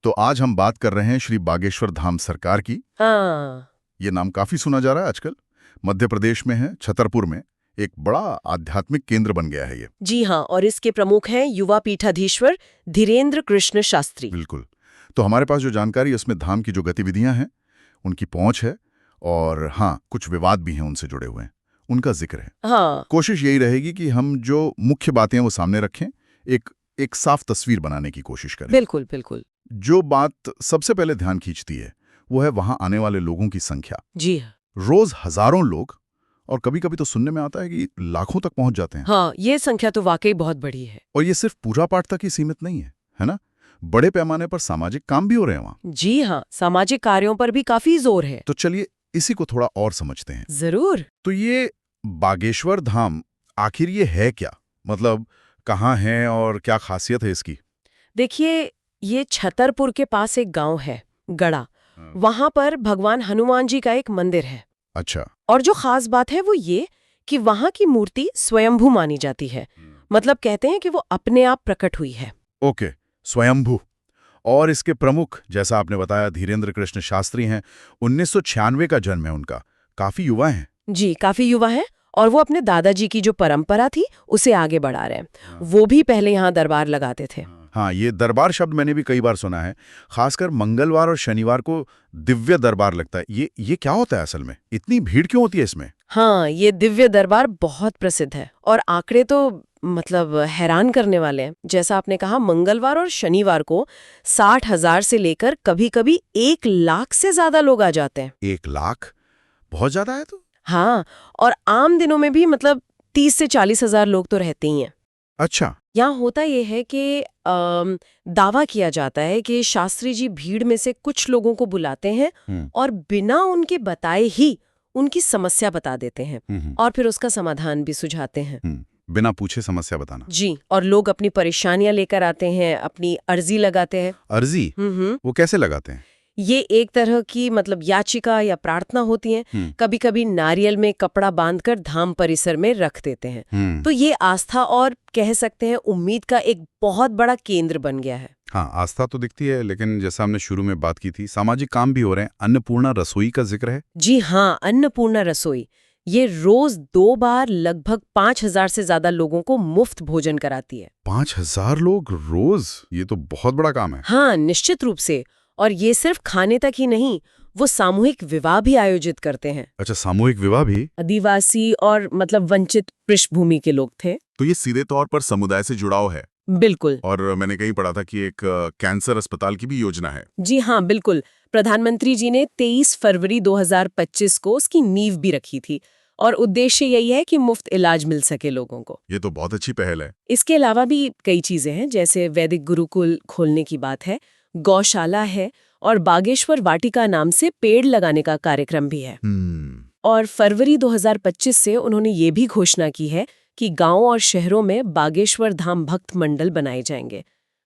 तो आज हम बात कर रहे हैं श्री बागेश्वर धाम सरकार की। हाँ। ये नाम काफी सुना जा रहा है आजकल। मध्य प्रदेश में है, छतरपुर में एक बड़ा आध्यात्मिक केंद्र बन गया है ये। जी हाँ, और इसके प्रमुख हैं युवा पीठाधीश्वर धीरेन्द्र कृष्ण शास्त्री। बिल्कुल। तो हमारे पास जो जानकारी है उसमें धाम की जो गतिविधियां हैं, उनकी पहुंच है, और हाँ, कुछ विवाद भी हैं उनसे जुड़े हुए हैं, उनका जिक्र है। हाँ। कोशिश यही रहेगी कि हम जो मुख्य बातें हैं वो सामने रखें, एक साफ तस्वीर बनाने की कोशिश करें। बिल्कुल बिल्कुल। जो बात सबसे पहले ध्यान खींचती है वो है वहां आने वाले लोगों की संख्या। जी हाँ। रोज हजारों लोग, और कभी कभी तो सुनने में आता है कि लाखों तक पहुंच जाते हैं। हाँ, ये संख्या तो वाकई बहुत बड़ी है। और ये सिर्फ पूजा पाठ तक ही सीमित नहीं है ना? बड़े पैमाने पर सामाजिक काम भी हो रहे हैं वहां। जी हाँ, सामाजिक कार्यों पर भी काफी जोर है। तो चलिए इसी को थोड़ा और समझते हैं। जरूर। तो ये बागेश्वर धाम आखिर ये है क्या? मतलब कहाँ है और क्या खासियत है इसकी? देखिए, ये छतरपुर के पास एक गांव है, गड़ा। वहां पर भगवान हनुमान जी का एक मंदिर है। अच्छा। और जो खास बात है वो ये कि वहां की मूर्ति स्वयंभू मानी जाती है। मतलब कहते हैं कि वो अपने आप प्रकट हुई है। ओके, स्वयंभू। और इसके प्रमुख, जैसा आपने बताया, धीरेन्द्र कृष्ण शास्त्री हैं। 1996 का जन्म है उनका। काफी युवा हैं। जी, काफी युवा है। और वो अपने दादाजी की जो परंपरा थी उसे आगे बढ़ा रहे हैं। वो भी पहले यहाँ दरबार लगाते थे। हाँ, ये दरबार शब्द मैंने भी कई बार सुना है। खासकर मंगलवार और शनिवार को दिव्य दरबार लगता है। ये क्या होता है असल में? इतनी भीड़ क्यों होती है इसमें? हाँ, ये दिव्य दरबार बहुत प्रसिद्ध है और आंकड़े तो मतलब हैरान करने वाले हैं। जैसा आपने कहा, मंगलवार और शनिवार को 60,000 से लेकर कभी-कभी 1 लाख से ज्यादा लोग आ जाते हैं। 1 लाख? बहुत ज्यादा है तो। हाँ, और आम दिनों में भी मतलब 30 से 40,000 लोग तो रहते ही हैं। अच्छा। यहाँ होता ये है कि दावा किया जाता है कि शास्त्री जी भीड़ में से कुछ लोगों को बुलाते हैं और बिना उनके बताए ही उनकी समस्या बता देते हैं और फिर उसका समाधान भी सुझाते हैं। बिना पूछे समस्या बताना। जी, और लोग अपनी परेशानियां लेकर आते हैं, अपनी अर्जी लगाते हैं। अर्जी? वो कैसे लगाते हैं? ये एक तरह की मतलब याचिका या प्रार्थना होती है। कभी कभी नारियल में कपड़ा बांधकर धाम परिसर में रख देते हैं। तो ये आस्था और कह सकते हैं उम्मीद का एक बहुत बड़ा केंद्र बन गया है। हाँ, आस्था तो दिखती है, लेकिन जैसा हमने शुरू में बात की थी, सामाजिक काम भी हो रहे हैं। अन्नपूर्णा रसोई का जिक्र है। जी हाँ, अन्नपूर्णा रसोई ये रोज 2 बार लगभग 5,000 से ज्यादा लोगों को मुफ्त भोजन कराती है। 5,000 लोग रोज? ये तो बहुत बड़ा काम है। हाँ, निश्चित रूप से। और ये सिर्फ खाने तक ही नहीं, वो सामूहिक विवाह भी आयोजित करते हैं। अच्छा, सामूहिक विवाह भी? आदिवासी और मतलब वंचित पृष्ठभूमि के लोग थे। तो ये सीधे तौर पर समुदाय से जुड़ाव है। बिल्कुल। और मैंने कहीं पढ़ा था कि एक कैंसर अस्पताल की भी योजना है। जी हाँ, बिल्कुल। प्रधानमंत्री जी ने 23 फरवरी 2025 को उसकी नींव भी रखी थी और उद्देश्य यही है कि मुफ्त इलाज मिल सके लोगों को। ये तो बहुत अच्छी पहल है। इसके अलावा भी कई चीजें हैं, जैसे वैदिक गुरुकुल खोलने की बात है, गौशाला है और बागेश्वर वाटिका नाम से पेड़ लगाने का कार्यक्रम भी है। और फरवरी 2025 से उन्होंने ये भी घोषणा की है कि गांव और शहरों में बागेश्वर धाम भक्त मंडल बनाए जाएंगे।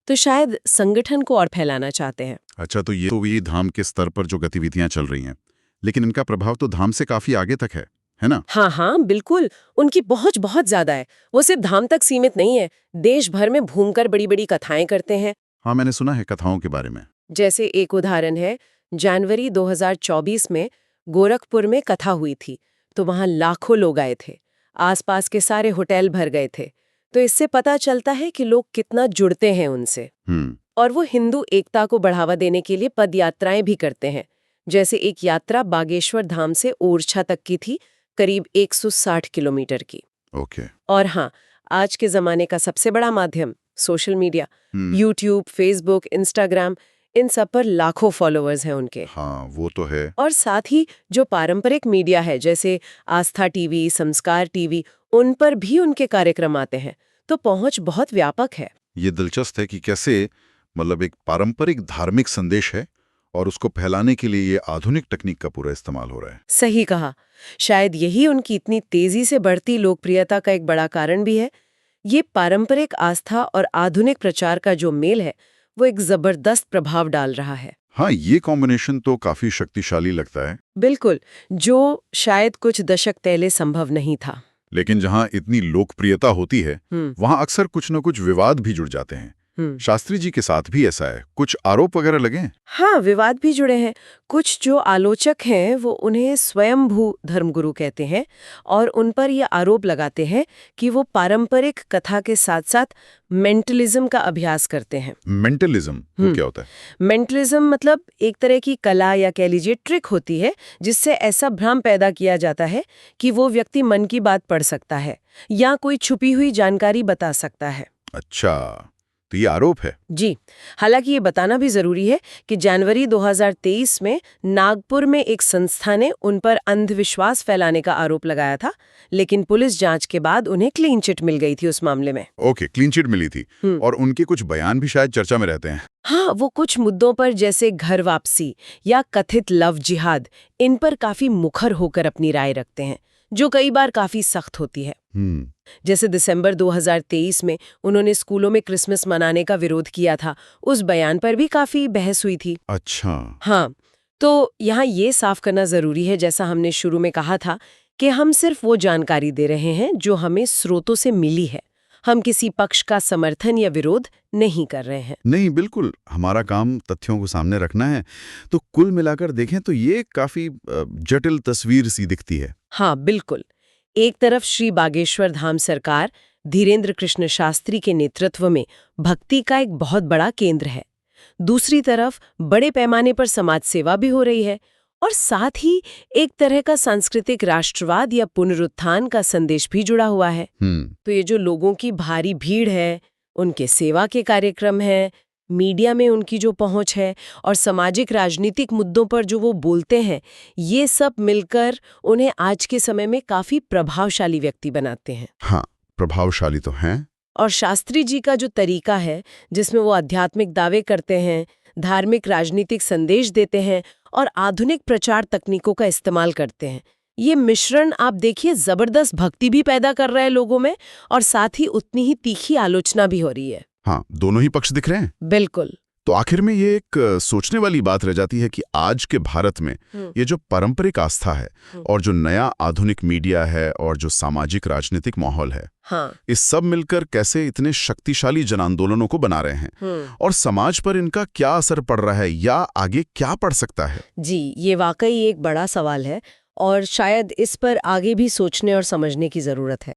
तो शायद संगठन को और फैलाना चाहते हैं। अच्छा, तो ये धाम के स्तर पर जो गतिविधियां चल रही हैं, लेकिन इनका प्रभाव तो धाम से काफी आगे तक है ना? हाँ हाँ, बिल्कुल। उनकी पहुंच बहुत ज्यादा है। वो सिर्फ धाम तक सीमित नहीं है, देश भर में घूमकर बड़ी बड़ी कथाएं करते हैं। हाँ, मैंने सुना है कथाओं के बारे में। जैसे एक उदाहरण है, जनवरी 2024 में गोरखपुर में कथा हुई थी, तो वहां लाखों लोग आए थे। आसपास के सारे होटल भर गए थे। तो इससे पता चलता है कि लोग कितना जुड़ते हैं उनसे। और वो हिंदू एकता को बढ़ावा देने के लिए पद यात्राएं भी करते हैं। जैसे एक यात्रा बागेश्वर धाम से ओरछा तक की थी, करीब 160 किलोमीटर की। ओके। और हाँ, आज के जमाने का सबसे बड़ा माध्यम social media, YouTube, Facebook, Instagram, इन सब पर लाखों फॉलोअर्स हैं उनके। हाँ, वो तो है। और साथ ही जो पारंपरिक मीडिया है, जैसे आस्था टीवी, संस्कार टीवी, उन पर भी उनके कार्यक्रम आते हैं। तो पहुंच बहुत व्यापक है। ये दिलचस्प है कि कैसे मतलब एक पारंपरिक धार्मिक संदेश है और उसको फैलाने के लिए ये आधुनिक तकनीक का पूरा इस्तेमाल हो रहा है। सही कहा। शायद यही उनकी इतनी तेजी से बढ़ती लोकप्रियता का एक बड़ा कारण भी है। ये पारंपरिक आस्था और आधुनिक प्रचार का जो मेल है, वो एक जबरदस्त प्रभाव डाल रहा है। हाँ, ये कॉम्बिनेशन तो काफी शक्तिशाली लगता है। बिल्कुल, जो शायद कुछ दशक पहले संभव नहीं था। लेकिन जहाँ इतनी लोकप्रियता होती है, वहाँ अक्सर कुछ न कुछ विवाद भी जुड़ जाते हैं। शास्त्री जी के साथ भी ऐसा है, कुछ आरोप वगैरह लगे हैं? हाँ, विवाद भी जुड़े हैं। कुछ जो आलोचक हैं वो उन्हें स्वयंभू धर्मगुरु कहते हैं और उन पर ये आरोप लगाते हैं कि वो पारंपरिक कथा के साथ-साथ मेंटलिज्म का अभ्यास करते हैं। मेंटलिज्म वो क्या होता है? मेंटलिज्म मतलब एक तरह की कला या कह लीजिए ट्रिक होती है जिससे ऐसा भ्रम पैदा किया जाता है कि वो व्यक्ति मन की बात पढ़ सकता है या कोई छुपी हुई जानकारी बता सकता है। अच्छा, तो ये आरोप है। जी, हालांकि ये बताना भी जरूरी है कि जनवरी 2023 में नागपुर में एक संस्था ने उन पर अंधविश्वास फैलाने का आरोप लगाया था, लेकिन पुलिस जांच के बाद उन्हें क्लीन चिट मिल गई थी उस मामले में। ओके, क्लीन चिट मिली थी। और उनके कुछ बयान भी शायद चर्चा में रहते हैं। हाँ, वो कुछ मुद्दों पर जैसे घर वापसी या कथित लव जिहाद, इन पर काफी मुखर होकर अपनी राय रखते हैं, जो कई बार काफी सख्त होती है। जैसे दिसंबर 2023 में उन्होंने स्कूलों में क्रिसमस मनाने का विरोध किया था, उस बयान पर भी काफी बहस हुई थी। अच्छा। हाँ, तो यहाँ ये साफ करना जरूरी है, जैसा हमने शुरू में कहा था, कि हम सिर्फ वो जानकारी दे रहे हैं जो हमें स्रोतों से मिली है। हम किसी पक्ष का समर्थन या विरोध नहीं कर रहे हैं। नहीं, बिल्कुल, हमारा काम तथ्यों को सामने रखना है। तो कुल मिलाकर देखें तो ये काफी जटिल तस्वीर सी दिखती है। हाँ, बिल्कुल। एक तरफ श्री बागेश्वर धाम सरकार धीरेन्द्र कृष्ण शास्त्री के नेतृत्व में भक्ति का एक बहुत बड़ा केंद्र है। दूसरी तरफ बड़े पैमाने पर समाज सेवा भी हो रही है और साथ ही एक तरह का सांस्कृतिक राष्ट्रवाद या पुनरुत्थान का संदेश भी जुड़ा हुआ है। तो ये जो लोगों की भारी भीड़ है, उनके सेवा के कार्यक्रम है, मीडिया में उनकी जो पहुंच है और सामाजिक राजनीतिक मुद्दों पर जो वो बोलते हैं, ये सब मिलकर उन्हें आज के समय में काफी प्रभावशाली व्यक्ति बनाते हैं। हाँ, प्रभावशाली तो हैं। और शास्त्री जी का जो तरीका है, जिसमें वो आध्यात्मिक दावे करते हैं, धार्मिक राजनीतिक संदेश देते हैं और आधुनिक प्रचार तकनीकों का इस्तेमाल करते हैं, ये मिश्रण आप देखिए जबरदस्त भक्ति भी पैदा कर रहा है लोगों में और साथ ही उतनी ही तीखी आलोचना भी हो रही है। हाँ, दोनों ही पक्ष दिख रहे हैं। बिल्कुल। तो आखिर में ये एक सोचने वाली बात रह जाती है कि आज के भारत में ये जो पारंपरिक आस्था है और जो नया आधुनिक मीडिया है और जो सामाजिक राजनीतिक माहौल है, इस सब मिलकर कैसे इतने शक्तिशाली जन आंदोलनों को बना रहे हैं और समाज पर इनका क्या असर पड़ रहा है या आगे क्या पड़ सकता है? जी, ये वाकई एक बड़ा सवाल है और शायद इस पर आगे भी सोचने और समझने की जरूरत है।